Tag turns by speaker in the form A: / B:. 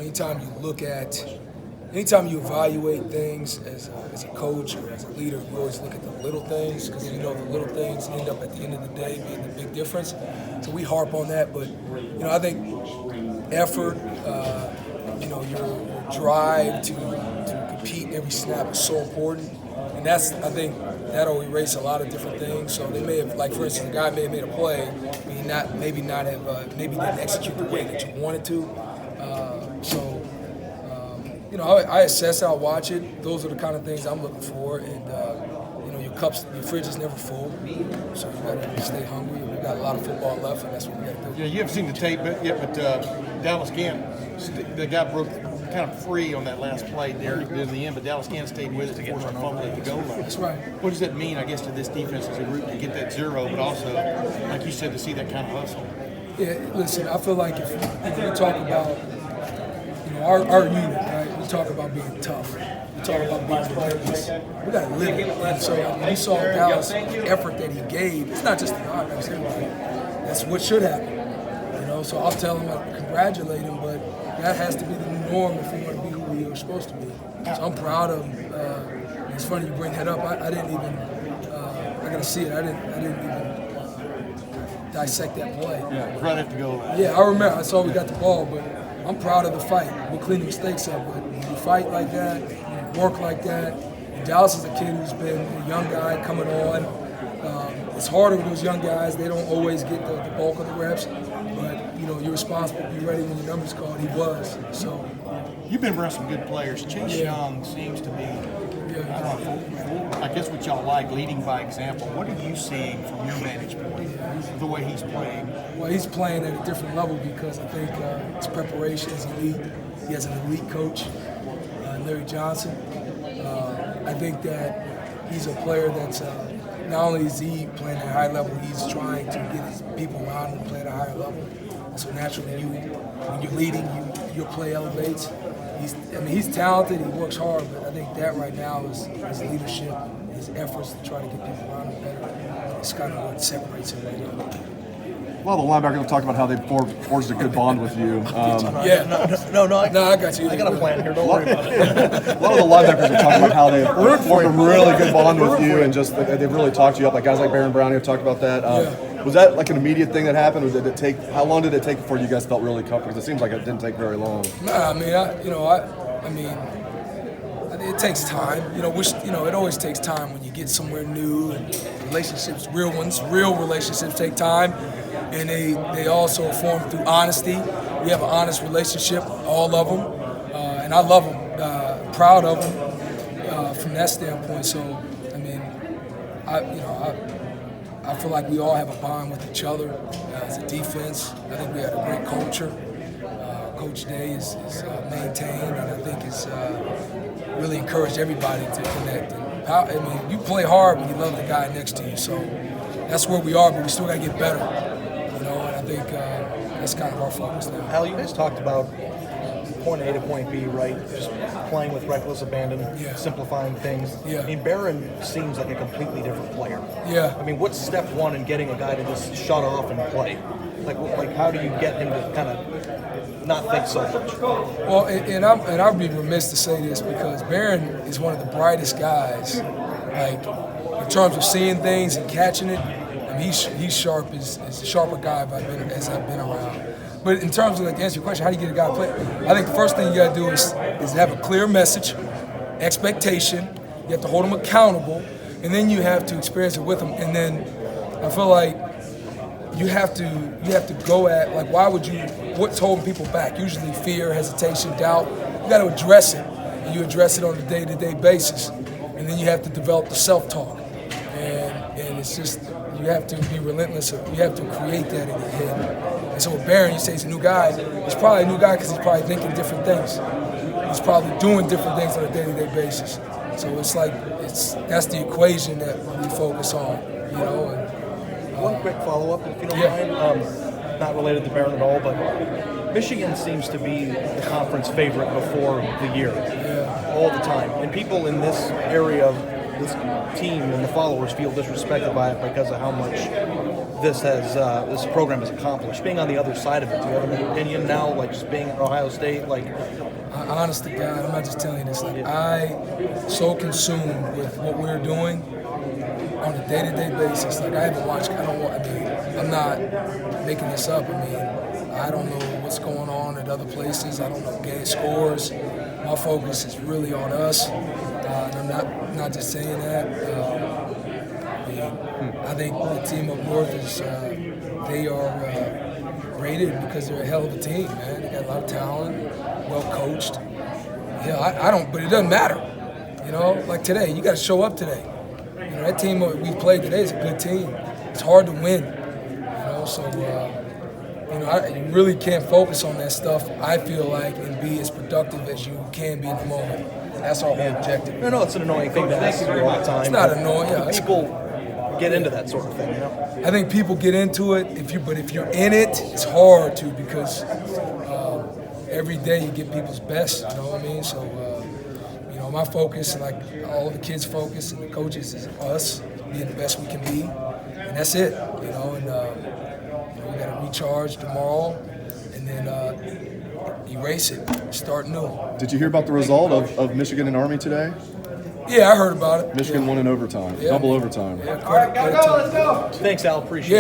A: anytime you look at, anytime you evaluate things as a coach or as a leader, you always look at the little things because you know the little things end up at the end of the day being the big difference. So we harp on that, but I think effort, your drive to compete every snap is so important, and I think that'll erase a lot of different things. So they may have, like for instance, a guy may have made a play, maybe didn't execute the way that you wanted to. I assess, I'll watch it. Those are the kind of things I'm looking for, and your fridge is never full, so you gotta stay hungry. We got a lot of football left, and that's what we gotta do.
B: Yeah, you haven't seen the tape yet, but Dallas Gant, the guy broke kind of free on that last play there in the end, but Dallas Gant stayed with it to force a fumble at the goal line.
A: That's right.
B: What does that mean, I guess, to this defense as a group to get that zero, but also, like you said, to see that kind of hustle?
A: Yeah, listen, I feel like if we talk about our unit, right? We talk about being tough. We talk about being relentless. We got to live it. And so when you saw Dallas' effort that he gave, it's not just the linebackers, everybody. That's what should happen. So I'll tell him, I congratulate him, but that has to be the new norm if we want to be who we are supposed to be. So I'm proud of him. It's funny you bring that up. I didn't even. I got to see it. I didn't even dissect that play.
B: Yeah, right at the goal line.
A: Yeah, I remember. I saw we got the ball, but I'm proud of the fight. We're cleaning mistakes up, but when you fight like that, when you work like that, and Dallas is a kid who's been a young guy coming on. It's harder with those young guys. They don't always get the bulk of the reps, but you're responsible to be ready when your number's called. He was. So
B: you've been around some good players. Chase Young seems to be, I guess what y'all like, leading by example. What are you seeing from your vantage point, the way he's playing?
A: Well, he's playing at a different level because I think his preparation is elite. He has an elite coach, Larry Johnson. I think that he's a player that's not only is he playing at a high level, he's trying to get his people around him to play at a higher level. And so naturally, when you're leading, your play elevates. He's talented, he works hard, but I think that right now is his leadership, his efforts to try to get people around him better. It's kind of what separates him right now.
C: A lot of the linebackers have talked about how they forged a good bond with you.
A: No, I got you.
D: I got a plan here. Don't worry about it.
C: A lot of the linebackers are talking about how they formed a really good bond with you, and just they've really talked to you up. Like guys like Baron Browning have talked about that. Was that like an immediate thing that happened, or did it take? How long did it take before you guys felt really comfortable? Because it seems like it didn't take very long.
A: Nah, it takes time. It always takes time when you get somewhere new, and relationships, real relationships take time. And they also are formed through honesty. We have an honest relationship, all of them, and I love them, proud of them from that standpoint. So, I feel like we all have a bond with each other as a defense. I think we have a great culture. Coach Day is maintained, and I think it's really encouraged everybody to connect. And, you play hard when you love the guy next to you. So that's where we are, but we still got to get better. I think that's kind of our focus now.
D: Al, you guys talked about point A to point B, right? Just playing with reckless abandon, simplifying things. Barron seems like a completely different player. What's step one in getting a guy to just shut off and play? Like how do you get him to kind of not think so much?
A: Well, and I'd be remiss to say this because Barron is one of the brightest guys, like in terms of seeing things and catching it. He's sharp, is a sharper guy as I've been around. But in terms of, to answer your question, how do you get a guy to play? I think the first thing you got to do is have a clear message, expectation. You have to hold them accountable, and then you have to experience it with them. And then I feel like you have to go at, what's holding people back? Usually fear, hesitation, doubt. You got to address it, and you address it on a day-to-day basis. And then you have to develop the self-talk. And it's just, you have to be relentless. You have to create that in your head. And so with Barron, you say he's a new guy. He's probably a new guy because he's probably thinking different things. He's probably doing different things on a day-to-day basis. So that's the equation that we focus on,
D: One quick follow-up, if you don't mind. Not related to Barron at all, but Michigan seems to be the conference favorite before the year, all the time. And people in this area this team and the followers feel disrespected by it because of how much this program has accomplished. Being on the other side of it, do you have an opinion now, like just being at Ohio State, like?
A: Honest to God, I'm not just telling you this. Like, I so consumed with what we're doing on a day-to-day basis. Like, I haven't watched. I'm not making this up. I don't know what's going on at other places. I don't know game scores. My focus is really on us, and I'm not just saying that. I think the team up north is they are rated because they're a hell of a team, man. They got a lot of talent, well coached. Yeah, I don't, but it doesn't matter. You know, like today, you got to show up today. You know, that team we played today is a good team. It's hard to win. You know, so you really can't focus on that stuff. I feel like and be as productive as you can be in the moment. That's our whole objective.
D: No, it's an annoying thing to ask you all the time.
A: It's not annoying. Yeah,
D: people get into that sort of thing, you know?
A: I think people get into it, but if you're in it, it's hard to because every day you get people's best, you know what I mean? So, my focus, like all the kids' focus and the coaches, is us being the best we can be, and that's it, you know, and we got to recharge tomorrow and then erase it, start new.
C: Did you hear about the result of Michigan and Army today?
A: Yeah, I heard about it.
C: Michigan won in overtime, double overtime.
A: Yeah, credit to them.
D: Thanks, Al. Appreciate it.